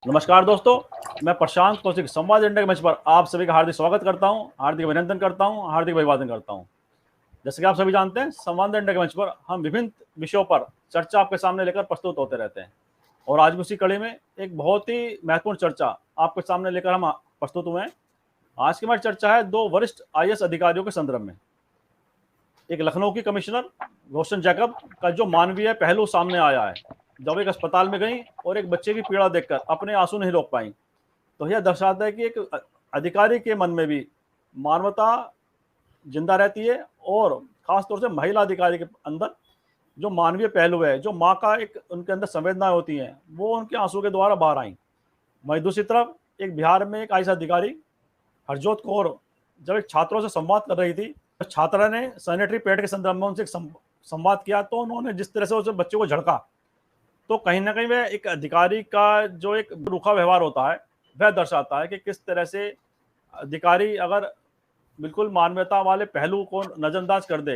नमस्कार दोस्तों, मैं प्रशांत कौशिक संवाद इंडिया के मंच पर आप सभी का हार्दिक स्वागत करता हूं, हार्दिक अभिनंदन करता हूं, हार्दिक अभिवादन करता हूं। जैसे कि आप सभी जानते हैं, संवाद इंडिया के मंच पर हम विभिन्न विषयों पर चर्चा आपके सामने लेकर प्रस्तुत होते रहते हैं और आज भी उसी कड़ी में एक बहुत ही महत्वपूर्ण चर्चा आपके सामने लेकर हम प्रस्तुत हुए हैं। आज की हमारी चर्चा है दो वरिष्ठ आईएएस अधिकारियों के संदर्भ में। एक लखनऊ की कमिश्नर रोशन जैकब का जो मानवीय पहलू सामने आया है, जब एक अस्पताल में गई और एक बच्चे की पीड़ा देखकर अपने आंसू नहीं रोक पाई, तो यह दर्शाता है कि एक अधिकारी के मन में भी मानवता जिंदा रहती है और खासतौर से महिला अधिकारी के अंदर जो मानवीय पहलू है, जो माँ का एक उनके अंदर संवेदनाएं होती हैं, वो उनके आंसू के द्वारा बाहर आई। वहीं दूसरी तरफ एक बिहार में एक आईएएस अधिकारी हरजोत कौर जब एक छात्रों से संवाद कर रही थी, तो छात्रा ने सैनिटरी पैड के संदर्भ में उनसे एक संवाद किया, तो उन्होंने जिस तरह से उस बच्चे को झड़का, तो कहीं ना कहीं वह एक अधिकारी का जो एक रूखा व्यवहार होता है वह दर्शाता है कि किस तरह से अधिकारी अगर बिल्कुल मानवता वाले पहलू को नजरअंदाज कर दे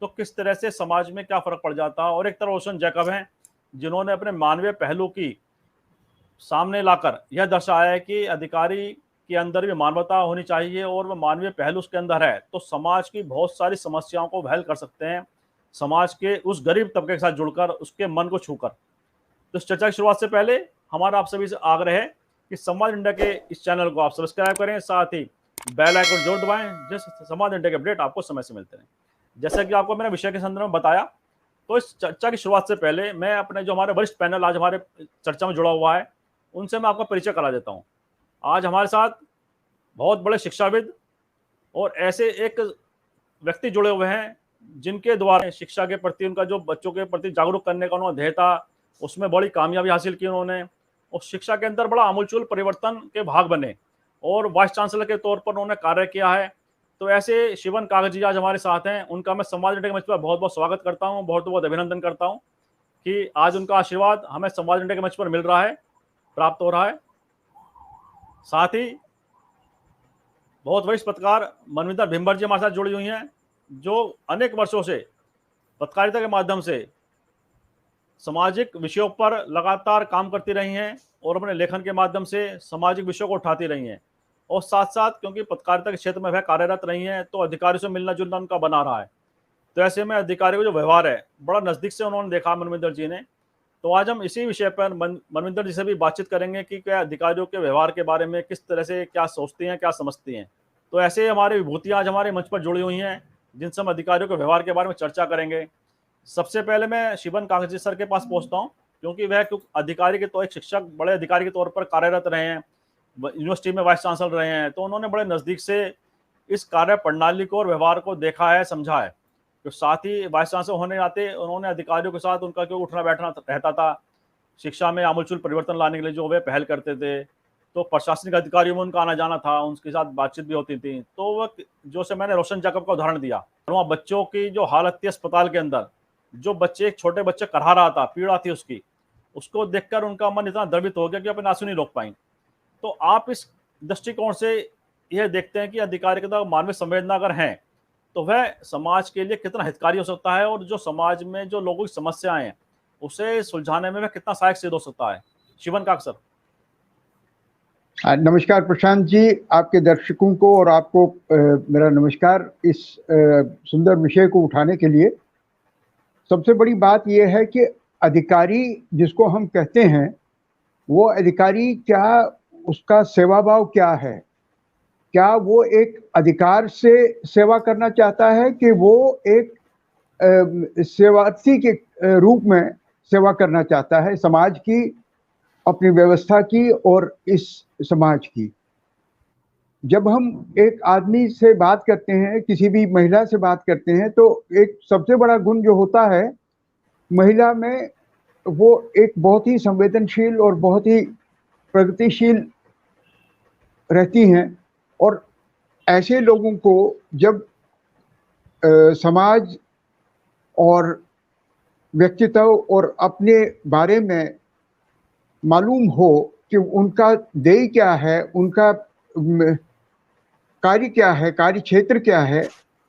तो किस तरह से समाज में क्या फर्क पड़ जाता है। और एक तरफ रोशन जैकब हैं जिन्होंने अपने मानवीय पहलू की सामने लाकर यह दर्शाया है कि अधिकारी के अंदर भी मानवता होनी चाहिए और वह मानवीय पहलू उसके अंदर है तो समाज की बहुत सारी समस्याओं को हल कर सकते हैं, समाज के उस गरीब तबके के साथ जुड़कर, उसके मन को छूकर। तो इस चर्चा की शुरुआत से पहले हमारा आप सभी से आग्रह है कि संवाद इंडिया के इस चैनल को आप सब्सक्राइब करें, साथ ही बेल आइकन जरूर दबाएं जिससे संवाद इंडिया के अपडेट आपको समय से मिलते रहें। जैसा कि आपको मैंने विषय के संदर्भ में बताया, तो इस चर्चा की शुरुआत से पहले मैं अपने जो हमारे वरिष्ठ पैनल आज हमारे चर्चा में जुड़ा हुआ है उनसे मैं आपका परिचय करा देता हूँ। आज हमारे साथ बहुत बड़े शिक्षाविद और ऐसे एक व्यक्ति जुड़े हुए हैं जिनके द्वारा शिक्षा के प्रति, उनका जो बच्चों के प्रति जागरूक करने का उन्होंने ध्येय था, उसमें बड़ी कामयाबी हासिल की उन्होंने और शिक्षा के अंदर बड़ा आमूलचूल परिवर्तन के भाग बने और वाइस चांसलर के तौर पर उन्होंने कार्य किया है। तो ऐसे शिवन कागज जी आज हमारे साथ हैं, उनका मैं संवाद इंडिया के मंच पर बहुत बहुत स्वागत करता हूं, बहुत बहुत अभिनंदन करता हूं कि आज उनका आशीर्वाद हमें संवाद इंडिया के मंच पर मिल रहा है, प्राप्त हो रहा है। साथ ही बहुत वरिष्ठ पत्रकार मनविंदर भिम्बर जी हमारे साथ जुड़ी हुई हैं, जो अनेक वर्षों से पत्रकारिता के माध्यम से सामाजिक विषयों पर लगातार काम करती रही हैं और अपने लेखन के माध्यम से सामाजिक विषयों को उठाती रही हैं और साथ साथ क्योंकि पत्रकारिता के क्षेत्र में वह कार्यरत रही हैं तो अधिकारियों से मिलना जुलना उनका बना रहा है। तो ऐसे में अधिकारियों का जो व्यवहार है बड़ा नज़दीक से उन्होंने देखा मनविंदर जी ने। तो आज हम इसी विषय पर मनविंदर जी से भी बातचीत करेंगे कि क्या अधिकारियों के व्यवहार के बारे में किस तरह से क्या सोचती हैं, क्या समझती हैं। तो ऐसे हमारी विभूतियाँ आज हमारे मंच पर जुड़ी हुई हैं जिनसे हम अधिकारियों के व्यवहार के बारे में चर्चा करेंगे। सबसे पहले मैं शिवन कागजी सर के पास पहुंचता हूं क्योंकि वह अधिकारी के तो एक शिक्षक बड़े अधिकारी के तौर पर कार्यरत रहे हैं, यूनिवर्सिटी में वाइस चांसलर रहे हैं, तो उन्होंने बड़े नज़दीक से इस कार्य प्रणाली को और व्यवहार को देखा है, समझा है। तो साथ ही वाइस चांसलर होने नाते उन्होंने अधिकारियों के साथ उनका क्यों उठना बैठना रहता था, शिक्षा में आमूलचूल परिवर्तन लाने के लिए जो वे पहल करते थे, तो प्रशासनिक अधिकारियों में उनका आना जाना था, उनके साथ बातचीत भी होती थी। तो वह जो से मैंने रोशन जैकब का उदाहरण दिया, वहाँ बच्चों की जो हालत थी अस्पताल के अंदर, जो बच्चे एक छोटे बच्चे करहा रहा था, पीड़ा थी उसकी, उसको देखकर उनका मन इतना द्रवित हो गया कि अपने आंसू नहीं रोक पाई। तो आप इस दृष्टिकोण से यह देखते हैं कि अधिकारी के मानवीय संवेदना अगर हैं तो वह समाज के लिए कितना हितकारी हो सकता है और जो समाज में जो लोगों की समस्याएं हैं उसे सुलझाने में वह कितना सहायक सिद्ध हो सकता है। शिवन काक सर। नमस्कार प्रशांत जी, आपके दर्शकों को और आपको मेरा नमस्कार इस सुंदर विषय को उठाने के लिए। सबसे बड़ी बात यह है कि अधिकारी जिसको हम कहते हैं वो अधिकारी क्या, उसका सेवा भाव क्या है, क्या वो एक अधिकार से सेवा करना चाहता है कि वो एक सेवार्थी के रूप में सेवा करना चाहता है समाज की, अपनी व्यवस्था की और इस समाज की। जब हम एक आदमी से बात करते हैं, किसी भी महिला से बात करते हैं, तो एक सबसे बड़ा गुण जो होता है महिला में, वो एक बहुत ही संवेदनशील और बहुत ही प्रगतिशील रहती हैं। और ऐसे लोगों को जब समाज और व्यक्तित्व और अपने बारे में मालूम हो कि उनका ध्येय क्या है, उनका कार्य क्या है, कार्य क्षेत्र क्या है,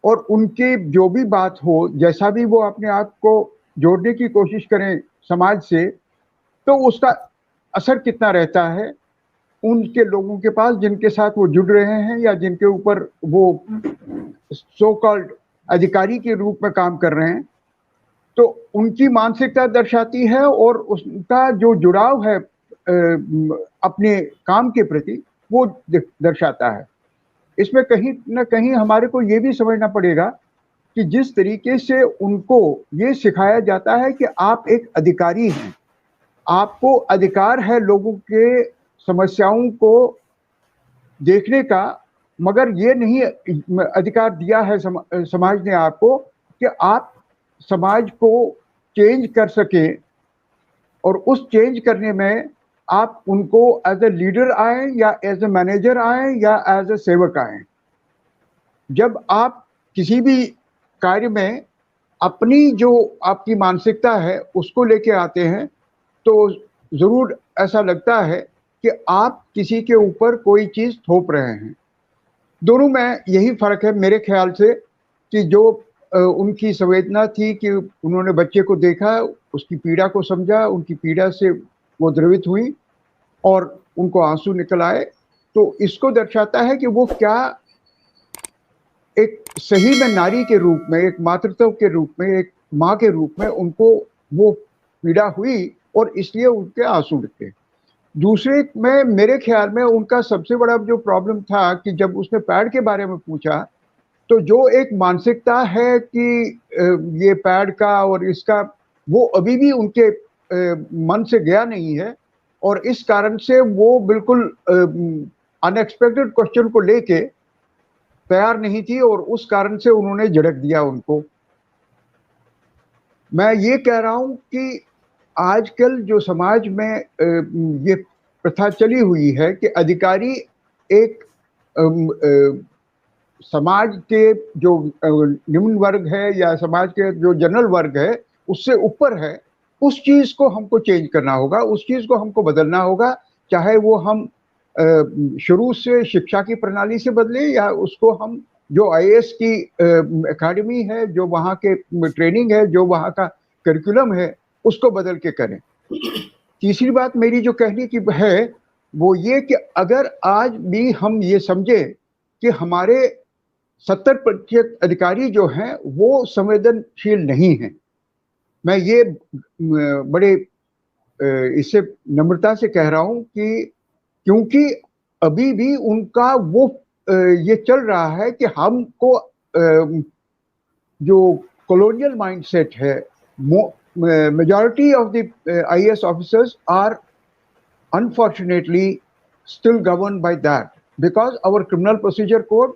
और उनकी जो भी बात हो, जैसा भी वो अपने आप को जोड़ने की कोशिश करें समाज से, तो उसका असर कितना रहता है उनके लोगों के पास जिनके साथ वो जुड़ रहे हैं या जिनके ऊपर वो सो कॉल्ड अधिकारी के रूप में काम कर रहे हैं, तो उनकी मानसिकता दर्शाती है और उसका जो जुड़ाव है अपने काम के प्रति वो दर्शाता है। इसमें कहीं ना कहीं हमारे को ये भी समझना पड़ेगा कि जिस तरीके से उनको ये सिखाया जाता है कि आप एक अधिकारी हैं, आपको अधिकार है लोगों के समस्याओं को देखने का, मगर ये नहीं अधिकार दिया है समाज ने आपको कि आप समाज को चेंज कर सकें और उस चेंज करने में आप उनको एज ए लीडर आए या एज ए मैनेजर आए या एज ए सेवक आए। जब आप किसी भी कार्य में अपनी जो आपकी मानसिकता है उसको लेके आते हैं तो जरूर ऐसा लगता है कि आप किसी के ऊपर कोई चीज थोप रहे हैं। दोनों में यही फर्क है मेरे ख्याल से कि जो उनकी संवेदना थी कि उन्होंने बच्चे को देखा, उसकी पीड़ा को समझा, उनकी पीड़ा से वो द्रवित हुई और उनको आंसू निकल आए, तो इसको दर्शाता है कि वो क्या एक सही में नारी के रूप में, एक मातृत्व के रूप में, एक माँ के रूप में उनको वो पीड़ा हुई और इसलिए उनके आंसू निकले। दूसरे में मेरे ख्याल में उनका सबसे बड़ा जो प्रॉब्लम था कि जब उसने पैड के बारे में पूछा तो जो एक मानसिकता है कि ये पैड का और इसका, वो अभी भी उनके मन से गया नहीं है और इस कारण से वो बिल्कुल अनएक्सपेक्टेड क्वेश्चन को लेके तैयार नहीं थी और उस कारण से उन्होंने झड़क दिया उनको। मैं ये कह रहा हूं कि आजकल जो समाज में ये प्रथा चली हुई है कि अधिकारी एक समाज के जो निम्न वर्ग है या समाज के जो जनरल वर्ग है उससे ऊपर है, उस चीज को हमको चेंज करना होगा, उस चीज को हमको बदलना होगा, चाहे वो हम शुरू से शिक्षा की प्रणाली से बदले या उसको हम जो आईएएस की एकेडमी है, जो वहाँ के ट्रेनिंग है, जो वहाँ का करिकुलम है, उसको बदल के करें। तीसरी बात मेरी जो कहने की है वो ये कि अगर आज भी हम ये समझे कि हमारे 70% अधिकारी जो हैं वो संवेदनशील नहीं हैं, मैं ये बड़े इससे नम्रता से कह रहा हूं कि क्योंकि अभी भी उनका वो ये चल रहा है कि हमको जो कॉलोनियल माइंडसेट है, majority of the IAS officers are unfortunately still governed by that because our criminal procedure code,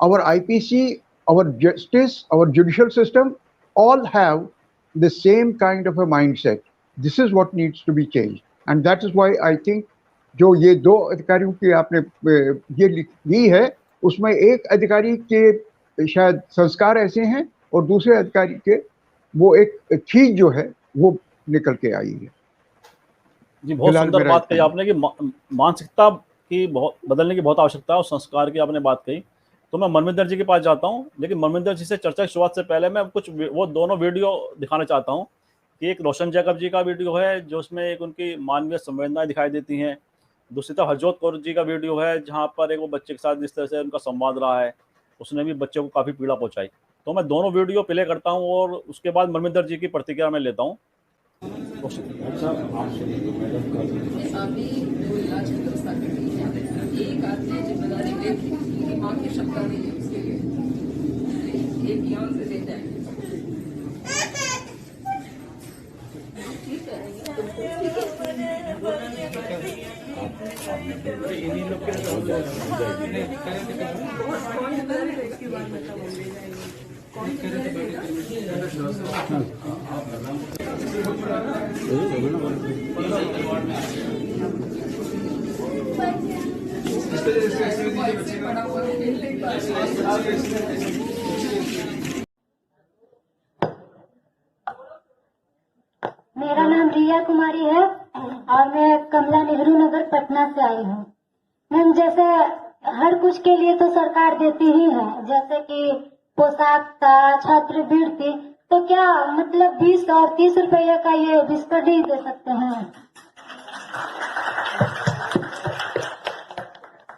our IPC, our justice, our judicial system all have the same kind of a mindset. This is what needs to be changed, and that is why I think जो ये दो अधिकारियों की आपने ये ली है उसमें एक अधिकारी के शायद संस्कार ऐसे हैं और दूसरे अधिकारी के वो एक चीज जो है वो निकल के आई है। जी, बहुत सुंदर बात कही आपने कि मानसिकता की बहुत बदलने की बहुत आवश्यकता है और संस्कार की आपने बात कही। तो मैं मनविंदर जी के पास जाता हूं, लेकिन मनविंदर जी से चर्चा की शुरुआत से पहले मैं कुछ वो दोनों वीडियो दिखाना चाहता हूं कि एक रोशन जैकब जी का वीडियो है जो उसमें एक उनकी मानवीय संवेदनाएं दिखाई देती हैं, दूसरी तरफ हरजोत कौर जी का वीडियो है जहाँ पर एक वो बच्चे के साथ जिस तरह से उनका संवाद रहा है, उसने भी बच्चे को काफ़ी पीड़ा पहुंचाई। तो मैं दोनों वीडियो प्ले करता हूं और उसके बाद मनविंदर जी की प्रतिक्रिया में लेता हूं। मेरा नाम रिया कुमारी है और मैं कमला नेहरू नगर पटना से आई हूँ। मैम, जैसे हर कुछ के लिए तो सरकार देती ही है, जैसे कि पोशाक का, छात्रवृत्ति, तो क्या मतलब 20 और 30 रुपये का ये बिस्तर नहीं दे सकते हैं?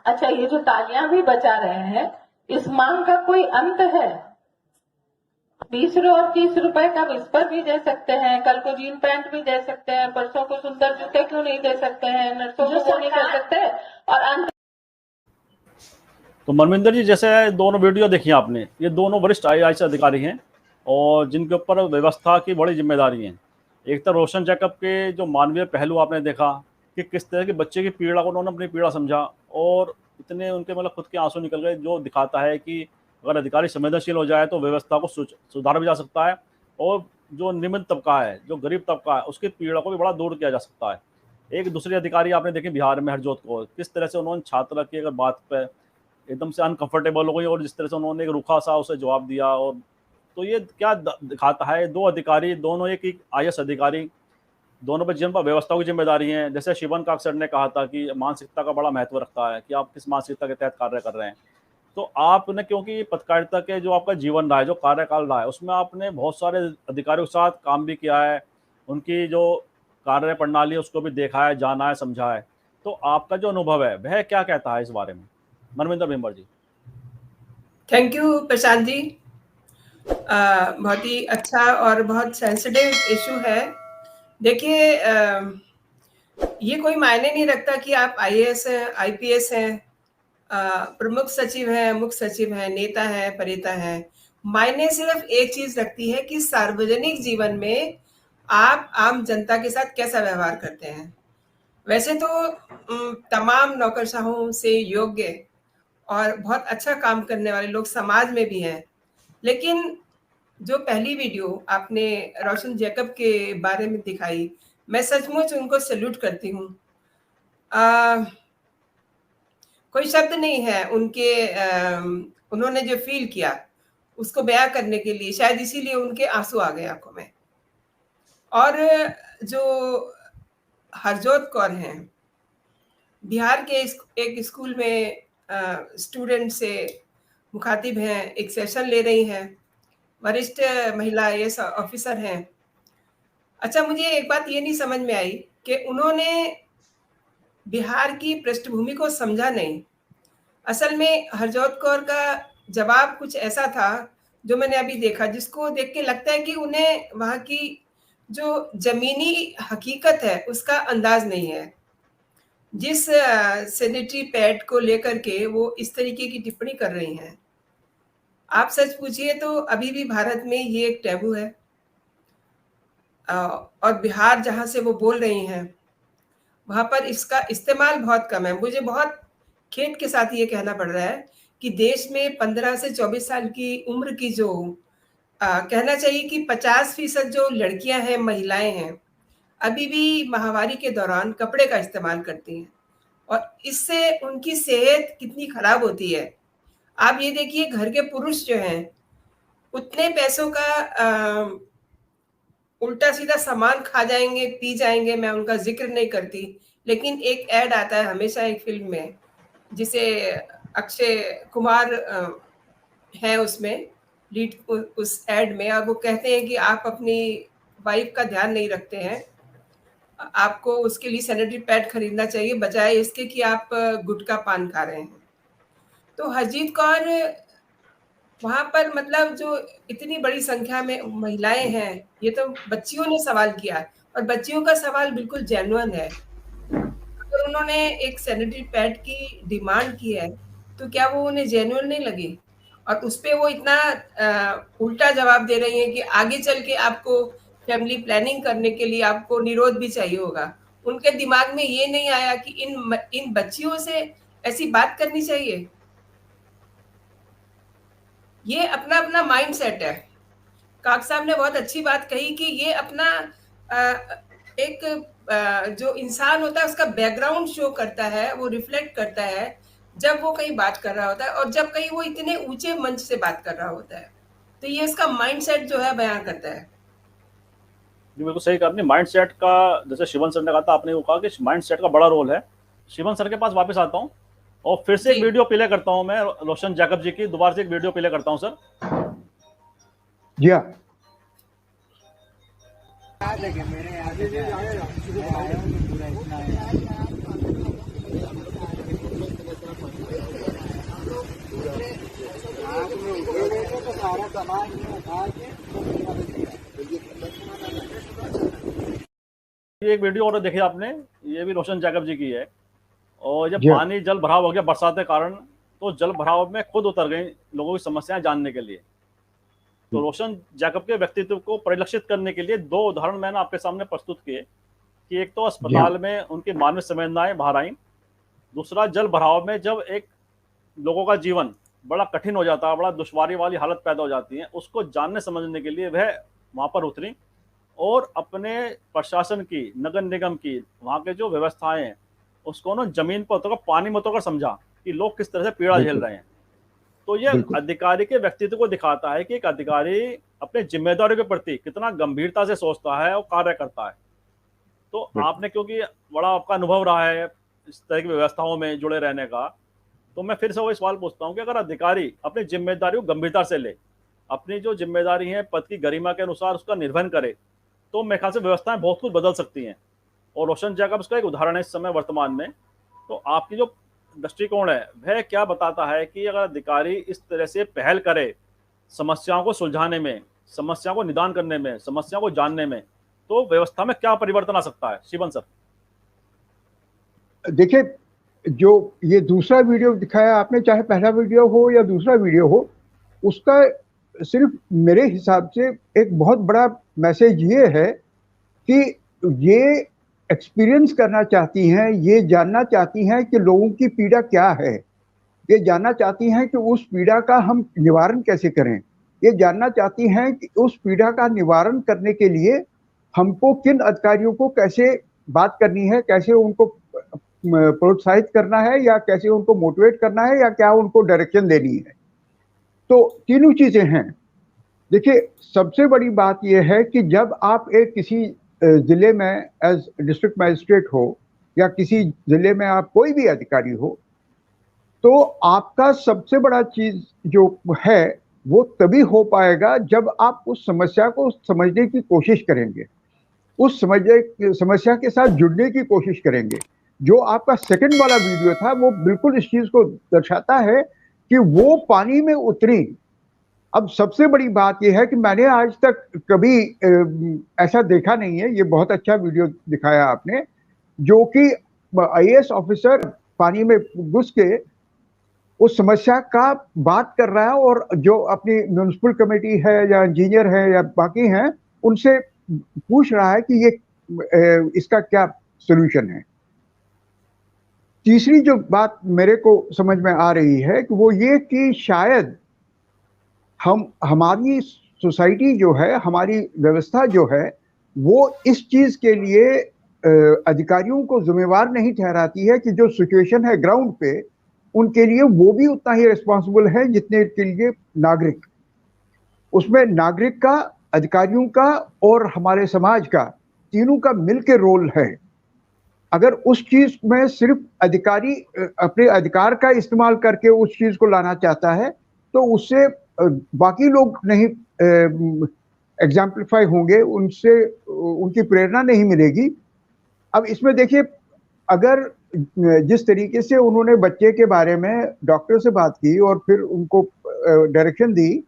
अच्छा, ये जो तालियां भी बजा रहे हैं, इस मांग का कोई अंत है? 20 और 30 रुपए का विस्पर भी दे सकते हैं, कल को जीन पैंट भी दे सकते हैं, परसों को सुंदर जूते क्यों नहीं दे सकते हैं, नर्सों को क्यों नहीं कर सकते? और अंत तो मनविंदर जी, जैसे दोनों वीडियो देखी आपने, ये दोनों वरिष्ठ IAS अधिकारी हैं और जिनके ऊपर व्यवस्था की बड़ी जिम्मेदारी है। एक तो रोशन जैकब के जो मानवीय पहलू आपने देखा कि किस तरह के बच्चे की पीड़ा को उन्होंने अपनी पीड़ा समझा और इतने उनके मतलब खुद के आंसू निकल गए, जो दिखाता है कि अगर अधिकारी संवेदनशील हो जाए तो व्यवस्था को सुधारा भी जा सकता है और जो निम्न तबका है, जो गरीब तबका है, उसकी पीड़ा को भी बड़ा दूर किया जा सकता है। एक दूसरे अधिकारी आपने देखे बिहार में, हरजोत कौर, किस तरह से उन्होंने छात्रा की अगर बात पे एकदम से अनकंफर्टेबल हो गई और जिस तरह से उन्होंने एक रूखा सा उसे जवाब दिया। और तो ये क्या दिखाता है, दो अधिकारी, दोनों एक IAS अधिकारी, दोनों पर जिन पर व्यवस्था की जिम्मेदारी है। जैसे शिवन काक सर ने कहा था कि मानसिकता का बड़ा महत्व रखता है कि आप किस मानसिकता के तहत कार्य कर रहे हैं। तो आपने, क्योंकि पत्रकारिता के जो आपका जीवन रहा है, जो कार्यकाल रहा है, उसमें आपने बहुत सारे अधिकारियों के साथ काम भी किया है, उनकी जो कार्य प्रणाली है उसको भी देखा है, जाना है, समझा है। तो आपका जो अनुभव है वह क्या कहता है इस बारे में, मनविंदर भिंबर जी? Thank you Prashant ji. बहुत ही अच्छा और बहुत सेंसिटिव इशू है। देखिए, ये कोई मायने नहीं रखता कि आप IAS हैं, IPS हैं, प्रमुख सचिव हैं, मुख्य सचिव हैं, नेता हैं, परिता हैं। मायने सिर्फ एक चीज रखती है कि सार्वजनिक जीवन में आप आम जनता के साथ कैसा व्यवहार करते हैं। वैसे तो तमाम नौकरशाहों से योग्य और बहुत अच्छा काम करने वाले लोग समाज में भी हैं, लेकिन जो पहली वीडियो आपने रोशन जैकब के बारे में दिखाई, मैं सचमुच उनको सैल्यूट करती हूँ। कोई शब्द नहीं है उनके, उन्होंने जो फील किया उसको बयां करने के लिए, शायद इसीलिए उनके आंसू आ गए आंखों में। और जो हरजोत कौर हैं, बिहार के एक स्कूल में स्टूडेंट से मुखातिब हैं, एक सेशन ले रही हैं, वरिष्ठ महिला IAS ऑफिसर हैं। अच्छा, मुझे एक बात ये नहीं समझ में आई कि उन्होंने बिहार की पृष्ठभूमि को समझा नहीं। असल में हरजोत कौर का जवाब कुछ ऐसा था जो मैंने अभी देखा, जिसको देख के लगता है कि उन्हें वहाँ की जो जमीनी हकीकत है उसका अंदाज नहीं है। जिस सैनिटरी पैड को लेकर के वो इस तरीके की टिप्पणी कर रही हैं, आप सच पूछिए तो अभी भी भारत में ये एक टैबू है। और बिहार जहाँ से वो बोल रही हैं वहाँ पर इसका इस्तेमाल बहुत कम है। मुझे बहुत खेद के साथ ये कहना पड़ रहा है कि देश में 15 से 24 साल की उम्र की जो कहना चाहिए कि 50% जो लड़कियां हैं, महिलाएं हैं, अभी भी माहवारी के दौरान कपड़े का इस्तेमाल करती हैं और इससे उनकी सेहत कितनी खराब होती है। आप ये देखिए, घर के पुरुष जो हैं उतने पैसों का उल्टा सीधा सामान खा जाएंगे, पी जाएंगे, मैं उनका जिक्र नहीं करती, लेकिन एक ऐड आता है हमेशा एक फिल्म में जिसे अक्षय कुमार है उसमें लीड, उस ऐड में, और वो कहते हैं कि आप अपनी वाइफ का ध्यान नहीं रखते हैं, आपको उसके लिए सैनिटरी पैड खरीदना चाहिए बजाय इसके कि आप गुटखा पान खा रहे हैं। तो हरजीत कौर वहां पर, मतलब जो इतनी बड़ी संख्या में महिलाएं हैं, ये तो बच्चियों ने सवाल किया और बच्चियों का सवाल बिल्कुल जेन्युइन है। अगर उन्होंने एक सैनिटरी पैड की डिमांड की है तो क्या वो उन्हें जेन्युइन नहीं लगी? और उस पे वो इतना उल्टा जवाब दे रही हैं कि आगे चल के आपको फैमिली प्लानिंग करने के लिए आपको निरोध भी चाहिए होगा। उनके दिमाग में ये नहीं आया कि इन बच्चियों से ऐसी बात करनी चाहिए। ये अपना अपना माइंड सेट है। काक साहब ने बहुत अच्छी बात कही कि ये अपना एक जो इंसान होता है उसका बैकग्राउंड शो करता है, वो रिफ्लेक्ट करता है जब वो कहीं बात कर रहा होता है और जब कहीं वो इतने ऊंचे मंच से बात कर रहा होता है, तो ये इसका माइंडसेट जो है बयान करता है। जी बिल्कुल सही कहा आपने। माइंडसेट का, जैसे शिवन सर ने कहा था, आपने वो कहा कि माइंडसेट का बड़ा रोल है। शिवन सर के पास वापस आता हूँ और फिर से एक वीडियो प्ले करता हूँ मैं रोशन जैकब जी की, दोबारा से एक वीडियो प्ले करता हूँ सर। जी हाँ। ये एक वीडियो और देखी आपने, ये भी रोशन जैकब जी की है। और जब जी। पानी जल भराव हो गया बरसात के कारण, तो जल भराव में खुद उतर गई लोगों की समस्याएं जानने के लिए। तो रोशन जैकब के व्यक्तित्व को परिलक्षित करने के लिए दो उदाहरण मैंने आपके सामने प्रस्तुत किए कि एक तो अस्पताल में उनकी मानवीय संवेदनाएं बाहर आई, दूसरा जल भराव में जब एक लोगों का जीवन बड़ा कठिन हो जाता है, बड़ा दुश्वारी वाली हालत पैदा हो जाती है, उसको जानने समझने के लिए वह वहां पर उतरी और अपने प्रशासन की, नगर निगम की, वहां के जो व्यवस्थाएं हैं उसको ना जमीन पर उतरकर, पानी में उतरकर समझा कि लोग किस तरह से पीड़ा झेल रहे हैं। तो ये बिल्कुल। अधिकारी के व्यक्तित्व को दिखाता है कि एक अधिकारी अपने जिम्मेदारी के प्रति कितना गंभीरता से सोचता है और कार्य करता है। तो आपने, क्योंकि बड़ा आपका अनुभव रहा है इस तरह की व्यवस्थाओं में जुड़े रहने का, तो मैं फिर से वही सवाल पूछता हूँ कि अगर अधिकारी अपनी जिम्मेदारी को गंभीरता से ले, अपनी जो जिम्मेदारी है पद की गरिमा के अनुसार उसका निर्वहन करे, तो मेरे ख्याल से व्यवस्थाएं बहुत कुछ बदल सकती हैं। और रोशन जैकब उसका एक उदाहरण है इस समय वर्तमान में। तो आपकी जो दृष्टिकोण है वह क्या बताता है कि अगर अधिकारी इस तरह से पहल करे समस्याओं को सुलझाने में, समस्याओं को निदान करने में, समस्याओं को जानने में, तो व्यवस्था में क्या परिवर्तन आ सकता है? शिवन सर। देखिए, जो ये दूसरा वीडियो दिखाया आपने, चाहे पहला वीडियो हो या दूसरा वीडियो हो, उसका सिर्फ मेरे हिसाब से एक बहुत बड़ा मैसेज ये है कि ये एक्सपीरियंस करना चाहती हैं, ये जानना चाहती हैं कि लोगों की पीड़ा क्या है, ये जानना चाहती हैं कि उस पीड़ा का हम निवारण कैसे करें, ये जानना चाहती हैं कि उस पीड़ा का निवारण करने के लिए हमको किन अधिकारियों को कैसे बात करनी है, कैसे उनको प्रोत्साहित करना है, या कैसे उनको मोटिवेट करना है, या क्या उनको डायरेक्शन देनी है। तो तीनों चीजें हैं। देखिए, सबसे बड़ी बात यह है कि जब आप एक किसी जिले में एज डिस्ट्रिक्ट मजिस्ट्रेट हो, या किसी जिले में आप कोई भी अधिकारी हो, तो आपका सबसे बड़ा चीज जो है वो तभी हो पाएगा जब आप उस समस्या को समझने की कोशिश करेंगे, उस समस्या के साथ जुड़ने की कोशिश करेंगे। जो आपका सेकंड वाला वीडियो था वो बिल्कुल इस चीज को दर्शाता है कि वो पानी में उतरी। अब सबसे बड़ी बात यह है कि मैंने आज तक कभी ऐसा देखा नहीं है, ये बहुत अच्छा वीडियो दिखाया आपने, जो कि आईएएस ऑफिसर पानी में घुस के उस समस्या का बात कर रहा है और जो अपनी म्युनिसिपल कमेटी है या इंजीनियर है या बाकी हैं उनसे पूछ रहा है कि ये इसका क्या सोल्यूशन है। तीसरी जो बात मेरे को समझ में आ रही है कि वो ये कि शायद हमारी सोसाइटी जो है, हमारी व्यवस्था जो है, वो इस चीज के लिए अधिकारियों को जिम्मेवार नहीं ठहराती है कि जो सिचुएशन है ग्राउंड पे उनके लिए वो भी उतना ही रिस्पॉन्सिबल है जितने के लिए नागरिक। उसमें नागरिक का, अधिकारियों का और हमारे समाज का, तीनों का मिलकर रोल है। अगर उस चीज में सिर्फ अधिकारी अपने अधिकार का इस्तेमाल करके उस चीज को लाना चाहता है तो उससे बाकी लोग नहीं एग्जाम्पलीफाई होंगे, उनसे उनकी प्रेरणा नहीं मिलेगी। अब इसमें देखिए, अगर जिस तरीके से उन्होंने बच्चे के बारे में डॉक्टर से बात की और फिर उनको डायरेक्शन दी,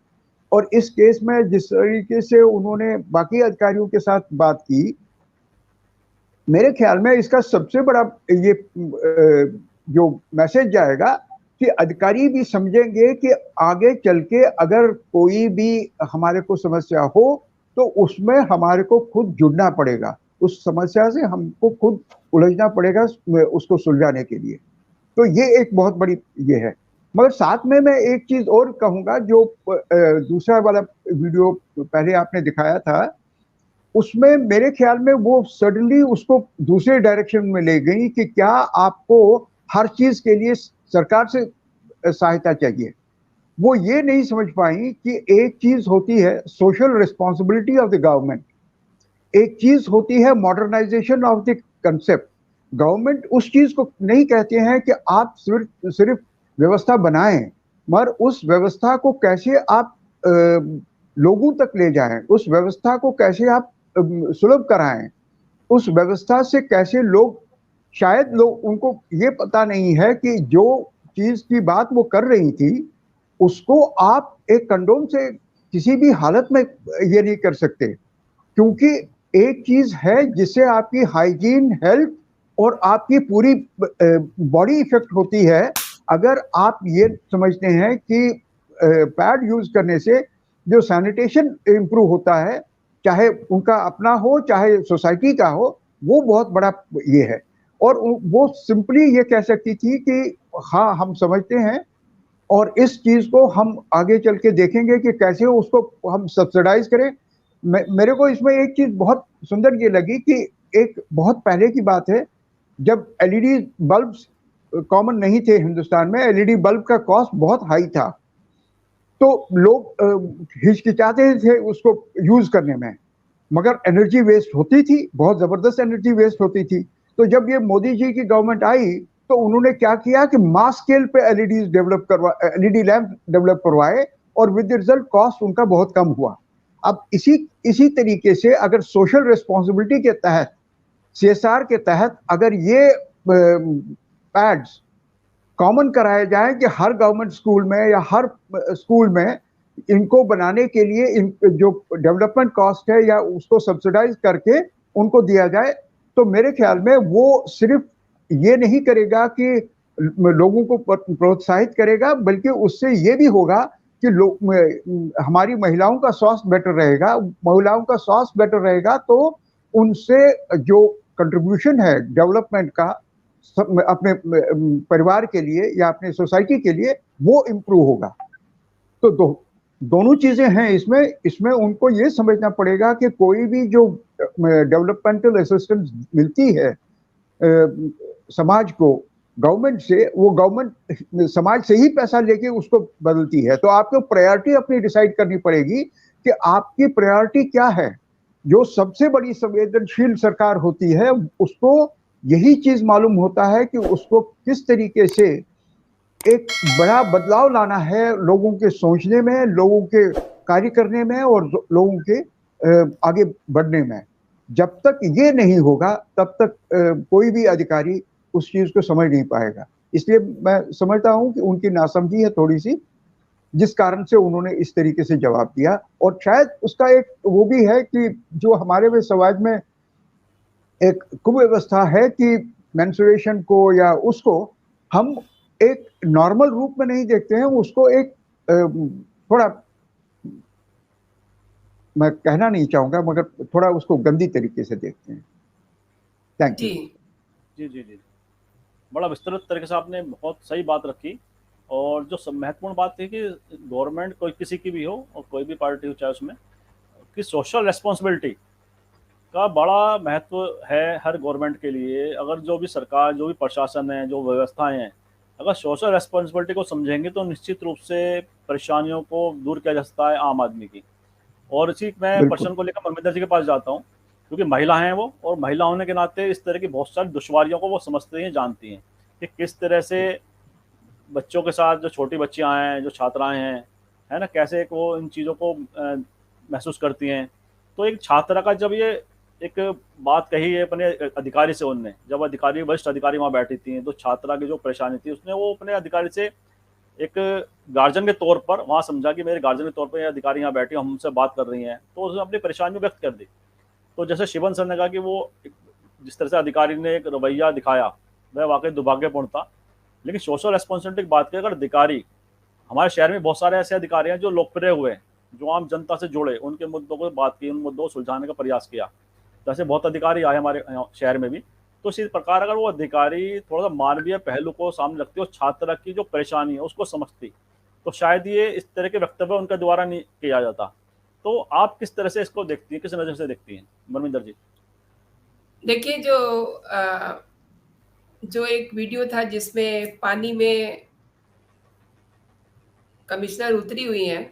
और इस केस में जिस तरीके से उन्होंने बाकी अधिकारियों के साथ बात की, मेरे ख्याल में इसका सबसे बड़ा ये जो मैसेज जाएगा कि अधिकारी भी समझेंगे कि आगे चल के अगर कोई भी हमारे को समस्या हो तो उसमें हमारे को खुद जुड़ना पड़ेगा, उस समस्या से हमको खुद उलझना पड़ेगा उसको सुलझाने के लिए। तो ये एक बहुत बड़ी ये है। मगर साथ में मैं एक चीज और कहूंगा, जो दूसरा वाला वीडियो पहले आपने दिखाया था, उसमें मेरे ख्याल में वो सडनली उसको दूसरे डायरेक्शन में ले गई कि क्या आपको हर चीज के लिए सरकार से सहायता चाहिए। वो ये नहीं समझ पाई कि एक चीज होती है social responsibility of the government, एक चीज होती है modernization of the concept. Government उस चीज को नहीं कहते हैं कि आप सिर्फ व्यवस्था बनाएं, मगर उस व्यवस्था को कैसे आप लोगों तक ले जाएं, उस व्यवस्था को कैसे आप सुलभ कराएं, उस व्यवस्था से कैसे लोग, शायद लोग उनको ये पता नहीं है कि जो चीज की बात वो कर रही थी उसको आप एक कंडोम से किसी भी हालत में ये नहीं कर सकते, क्योंकि एक चीज है जिससे आपकी हाइजीन, हेल्थ और आपकी पूरी बॉडी इफेक्ट होती है। अगर आप ये समझते हैं कि पैड यूज करने से जो सैनिटेशन इंप्रूव होता है, चाहे उनका अपना हो चाहे सोसाइटी का हो, वो बहुत बड़ा ये है। और वो सिंपली ये कह सकती थी कि हाँ हम समझते हैं और इस चीज को हम आगे चल के देखेंगे कि कैसे उसको हम सब्सिडाइज करें। मेरे को इसमें एक चीज बहुत सुंदर ये लगी कि एक बहुत पहले की बात है, जब एलईडी बल्ब्स कॉमन नहीं थे हिंदुस्तान में, एलईडी बल्ब का कॉस्ट बहुत हाई था, तो लोग हिचकिचाते थे उसको यूज करने में, मगर एनर्जी वेस्ट होती थी, बहुत जबरदस्त एनर्जी वेस्ट होती थी। तो जब ये मोदी जी की गवर्नमेंट आई तो उन्होंने क्या किया कि मास स्केल पे एलईडी लैंप डेवलप करवाए और विद रिजल्ट कॉस्ट उनका बहुत कम हुआ। अब इसी तरीके से अगर सोशल रिस्पॉन्सिबिलिटी के तहत, सीएसआर के तहत अगर ये पैड्स कॉमन कराया जाए कि हर गवर्नमेंट स्कूल में या हर स्कूल में इनको बनाने के लिए इन जो डेवलपमेंट कॉस्ट है या उसको सब्सिडाइज करके उनको दिया जाए, तो मेरे ख्याल में वो सिर्फ ये नहीं करेगा कि लोगों को प्रोत्साहित करेगा, बल्कि उससे ये भी होगा कि हमारी महिलाओं का स्वास्थ्य बेटर रहेगा। महिलाओं का स्वास्थ्य बेटर रहेगा तो उनसे जो कंट्रीब्यूशन है डेवलपमेंट का अपने परिवार के लिए या अपने सोसाइटी के लिए, वो इम्प्रूव होगा। तो दोनों चीजें हैं इसमें उनको ये समझना पड़ेगा कि कोई भी जो डेवलपमेंटल असिस्टेंस मिलती है समाज को गवर्नमेंट से, वो गवर्नमेंट समाज से ही पैसा लेके उसको बदलती है। तो आपको प्रायोरिटी अपनी डिसाइड करनी पड़ेगी कि आपकी प्रायोरिटी क्या है। जो सबसे बड़ी संवेदनशील सरकार होती है उसको यही चीज मालूम होता है कि उसको किस तरीके से एक बड़ा बदलाव लाना है लोगों के सोचने में, लोगों के कार्य करने में और लोगों के आगे बढ़ने में। जब तक ये नहीं होगा तब तक कोई भी अधिकारी उस चीज को समझ नहीं पाएगा। इसलिए मैं समझता हूं कि उनकी नासमझी है थोड़ी सी, जिस कारण से उन्होंने इस तरीके से जवाब दिया। और शायद उसका एक वो भी है कि जो हमारे में समाज में एक कुव्यवस्था है कि मेंस्ट्रुएशन को या उसको हम एक नॉर्मल रूप में नहीं देखते हैं, उसको एक थोड़ा, मैं कहना नहीं चाहूंगा मगर थोड़ा उसको गंदी तरीके से देखते हैं। Thank you. जी जी जी, बड़ा विस्तृत तरीके से आपने बहुत सही बात रखी। और जो सब महत्वपूर्ण बात थी कि गवर्नमेंट कोई किसी की भी हो और कोई भी पार्टी हो चाहे उसमें, कि सोशल रेस्पॉन्सिबिलिटी का बड़ा महत्व है हर गवर्नमेंट के लिए। अगर जो भी सरकार, जो भी प्रशासन है, जो व्यवस्थाएं हैं, अगर सोशल रेस्पॉन्सिबिलिटी को समझेंगे तो निश्चित रूप से परेशानियों को दूर किया जा सकता है आम आदमी की। और इसी मैं प्रश्न को लेकर परमिंदर जी के पास जाता हूँ, क्योंकि महिला हैं वो, और महिला होने के नाते इस तरह की बहुत सारी दुश्वारियों को वो समझती हैं, जानती हैं कि किस तरह से बच्चों के साथ, जो छोटी बच्चियां हैं, जो छात्राएं हैं, है ना, कैसे वो इन चीज़ों को महसूस करती हैं। तो एक छात्रा का जब ये एक बात कही है अपने अधिकारी से, उनने जब अधिकारी, वरिष्ठ अधिकारी वहाँ बैठी थी, तो छात्रा की जो परेशानी थी उसने वो अपने अधिकारी से एक गार्जियन के तौर पर वहाँ समझा कि मेरे गार्जियन के तौर पर ये अधिकारी यहाँ बैठी हमसे बात कर रही हैं, तो उसने अपनी परेशानी व्यक्त कर दी। तो जैसे शिवन सर ने कहा कि वो जिस तरह से अधिकारी ने एक रवैया दिखाया वह वाकई दुर्भाग्यपूर्ण था। लेकिन सोशल रेस्पॉन्सिबिलिटी की बात करें, अगर अधिकारी, हमारे शहर में बहुत सारे ऐसे अधिकारी हैं जो लोकप्रिय हुए, जो आम जनता से जुड़े, उनके मुद्दों को बात की, उन मुद्दों को सुलझाने का प्रयास किया। जैसे बहुत अधिकारी आए हमारे शहर में भी। तो इसी प्रकार अगर वो अधिकारी थोड़ा सा मानवीय पहलू को सामने रखती और छात्रा की जो परेशानी है उसको समझती, तो शायद ये इस तरह के वक्तव्य उनके द्वारा नहीं किया जाता। तो आप किस तरह से इसको देखती हैं, किस नज़र से देखती हैं परमिंदर जी? देखिए, जो एक वीडियो था जिसमें पानी में कमिश्नर उतरी हुई हैं,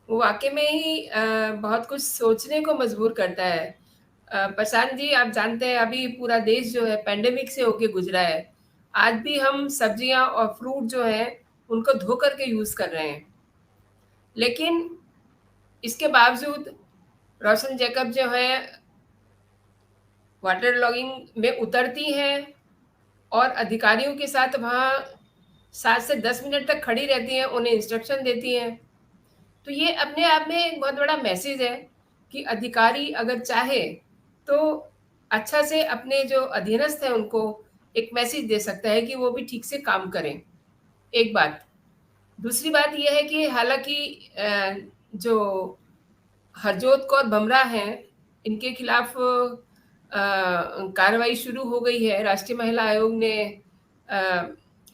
वो वाकई में ही बहुत कुछ सोचने को मजबूर करता है। प्रशांत जी, आप जानते हैं अभी पूरा देश जो है पेंडेमिक से होके गुजरा है। आज भी हम सब्जियां और फ्रूट जो है उनको धो करके यूज कर रहे हैं, लेकिन इसके बावजूद रोशन जैकब जो है वाटर लॉगिंग में उतरती हैं और अधिकारियों के साथ वहाँ 7 से 10 मिनट तक खड़ी रहती हैं, उन्हें इंस्ट्रक्शन देती हैं। तो ये अपने आप में एक बहुत बड़ा मैसेज है कि अधिकारी अगर चाहे तो अच्छा से अपने जो अधीनस्थ हैं उनको एक मैसेज दे सकता है कि वो भी ठीक से काम करें। एक बात। दूसरी बात ये है कि हालांकि जो हरजोत कौर भमरा हैं, इनके खिलाफ कार्रवाई शुरू हो गई है। राष्ट्रीय महिला आयोग ने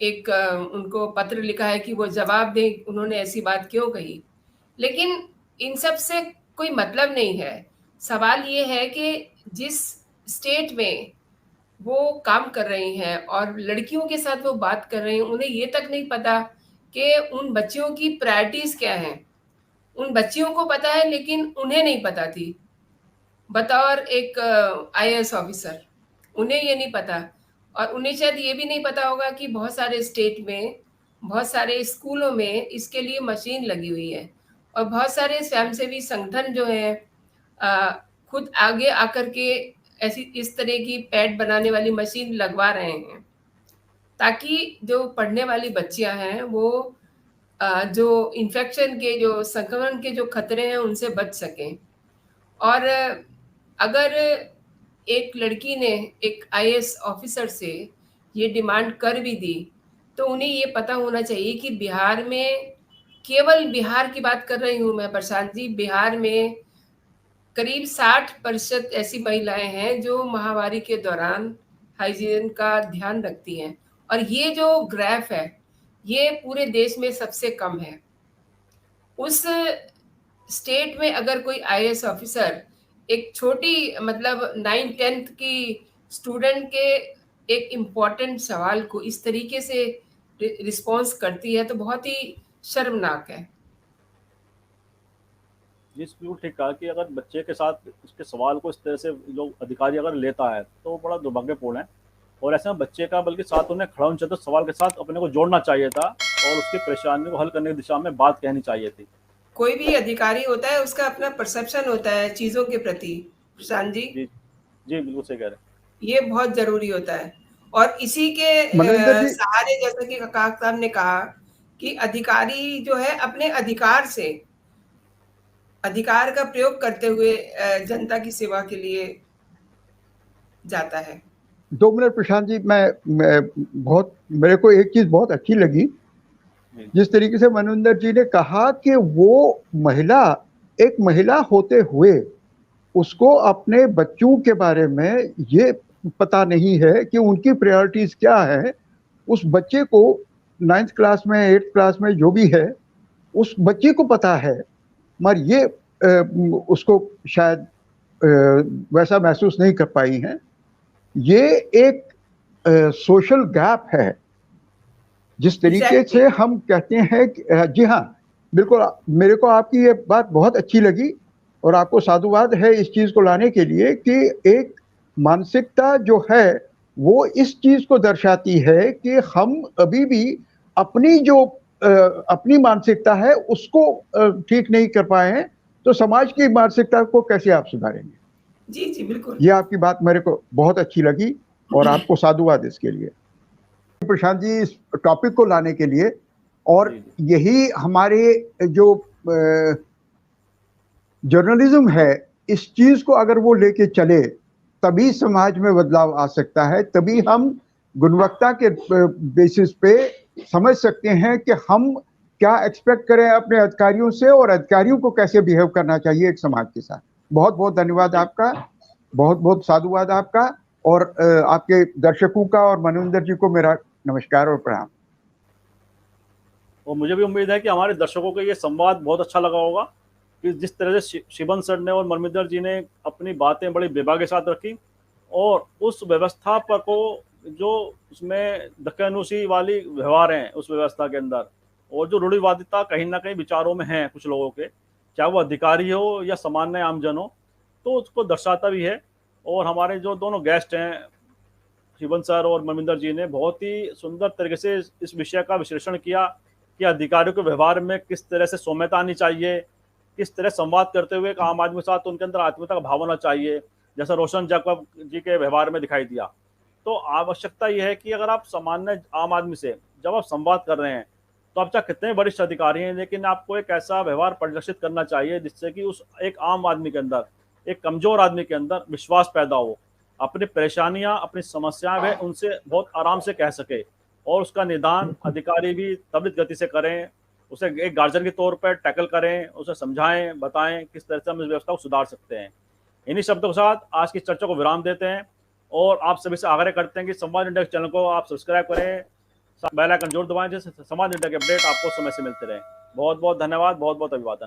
एक उनको पत्र लिखा है कि वो जवाब दें, उन्होंने ऐसी बात क्यों कही। लेकिन इन सब से कोई मतलब नहीं है। सवाल ये है कि जिस स्टेट में वो काम कर रही हैं और लड़कियों के साथ वो बात कर रही हैं, उन्हें ये तक नहीं पता कि उन बच्चियों की प्रायोरिटीज क्या हैं। उन बच्चियों को पता है लेकिन उन्हें नहीं पता थी। बतौर एक आईएएस ऑफिसर उन्हें ये नहीं पता, और उन्हें शायद ये भी नहीं पता होगा कि बहुत सारे स्टेट में, बहुत सारे स्कूलों में इसके लिए मशीन लगी हुई है, और बहुत सारे स्वयंसेवी संगठन जो हैं खुद आगे आकर के ऐसी इस तरह की पैड बनाने वाली मशीन लगवा रहे हैं, ताकि जो पढ़ने वाली बच्चियां हैं वो जो इन्फेक्शन के, जो संक्रमण के जो खतरे हैं उनसे बच सकें। और अगर एक लड़की ने एक आईएएस ऑफिसर से ये डिमांड कर भी दी तो उन्हें ये पता होना चाहिए कि बिहार में, केवल बिहार की बात कर रही हूँ मैं प्रशांत जी, बिहार में करीब 60% ऐसी महिलाएं हैं जो महामारी के दौरान हाइजीन का ध्यान रखती हैं, और ये जो ग्राफ है ये पूरे देश में सबसे कम है। उस स्टेट में अगर कोई आईएएस ऑफिसर एक छोटी मतलब 9th-10th की स्टूडेंट के एक इम्पॉर्टेंट सवाल को इस तरीके से रिस्पॉन्स करती है तो बहुत ही शर्मनाक है। जी बिल्कुल ठीक कहा कि अगर बच्चे के साथ उसके सवाल को इस तरह से जो अधिकारी अगर लेता है तो बड़ा दुर्भाग्यपूर्ण है, और ऐसे में बच्चे का बल्कि साथ उन्हें खड़ा होना चाहिए, तो सवाल के साथ अपने को जोड़ना चाहिए था और उसकी परेशानी को हल करने की दिशा में बात कहनी चाहिए थी। कोई भी अधिकारी होता है उसका अपना परसेप्शन होता है चीजों के प्रति, प्रशांत जी। जी जी बिल्कुल सही कह रहे हैं। ये बहुत जरूरी होता है, और इसी के मनविंदर जी, सहारे, जैसा कि काका साहब ने कहा कि अधिकारी जो है अपने अधिकार से, अधिकार का प्रयोग करते हुए जनता की सेवा के लिए जाता है। 2 मिनट प्रशांत जी, मैं बहुत, मेरे को एक चीज बहुत अच्छी लगी जिस तरीके से मनविंदर जी ने कहा कि वो महिला, एक महिला होते हुए उसको अपने बच्चों के बारे में ये पता नहीं है कि उनकी प्रायोरिटीज क्या है। उस बच्चे को 9th क्लास में, 8th क्लास में जो भी है, उस बच्चे को पता है, मगर ये उसको शायद वैसा महसूस नहीं कर पाई हैं। ये एक सोशल गैप है। जिस तरीके से हम कहते हैं कि जी हाँ बिल्कुल, मेरे को आपकी ये बात बहुत अच्छी लगी और आपको साधुवाद है इस चीज को लाने के लिए कि एक मानसिकता जो है वो इस चीज को दर्शाती है कि हम अभी भी अपनी जो अपनी मानसिकता है उसको ठीक नहीं कर पाए हैं, तो समाज की मानसिकता को कैसे आप सुधारेंगे। जी जी बिल्कुल, ये आपकी बात मेरे को बहुत अच्छी लगी और आपको साधुवाद इसके लिए, प्रशांत जी, इस टॉपिक को लाने के लिए। और यही हमारे जो जर्नलिज्म है, इस चीज को अगर वो लेके चले तभी समाज में बदलाव आ सकता है, तभी हम गुणवत्ता के बेसिस पे समझ सकते हैं कि हम क्या एक्सपेक्ट करें अपने अधिकारियों से और अधिकारियों को कैसे बिहेव करना चाहिए एक समाज के साथ। बहुत बहुत धन्यवाद आपका, बहुत बहुत साधुवाद आपका, और आपके दर्शकों का और मनविंदर जी को मेरा नमस्कार और प्रणाम। और मुझे भी उम्मीद है कि हमारे दर्शकों को ये संवाद बहुत अच्छा लगा होगा कि जिस तरह से शिवन सर ने और मनविंदर जी ने अपनी बातें बड़ी बेबाक के साथ रखी, और उस व्यवस्था पर को जो उसमें दक्कनुसी वाली व्यवहार हैं उस व्यवस्था के अंदर, और जो रूढ़िवादिता कहीं ना कहीं विचारों में है कुछ लोगों के, चाहे वो अधिकारी हो या सामान्य आमजन हो, तो उसको दर्शाता भी है। और हमारे जो दोनों गेस्ट हैं शिवन सर और मनविंदर जी ने बहुत ही सुंदर तरीके से इस विषय का विश्लेषण किया कि अधिकारियों के व्यवहार में किस तरह से सौम्यता आनी चाहिए, किस तरह संवाद करते हुए आम आदमी के साथ उनके अंदर आत्मीयता का भाव होना चाहिए, जैसा रोशन जैकब जी के व्यवहार में दिखाई दिया। तो आवश्यकता यह है कि अगर आप सामान्य आम आदमी से जब आप संवाद कर रहे हैं तो आप चाहे कितने वरिष्ठ अधिकारी हैं, लेकिन आपको एक ऐसा व्यवहार प्रदर्शित करना चाहिए जिससे कि उस एक आम आदमी के अंदर, एक कमजोर आदमी के अंदर विश्वास पैदा हो, अपनी परेशानियां, अपनी समस्याएं वह उनसे बहुत आराम से कह सके और उसका निदान अधिकारी भी त्वरित गति से करें, उसे एक गार्जियन के तौर पर टैकल करें, उसे समझाएं, बताएं किस तरह से हम इस व्यवस्था को सुधार सकते हैं। इन्हीं शब्दों के साथ आज की चर्चा को विराम देते हैं और आप सभी से आग्रह करते हैं कि संवाद इंडिया चैनल को आप सब्सक्राइब करें, बेल आइकन जरूर दबाएं जिससे संवाद इंडिया के अपडेट आपको समय से मिलते रहे। बहुत बहुत धन्यवाद, बहुत बहुत अभिवादन।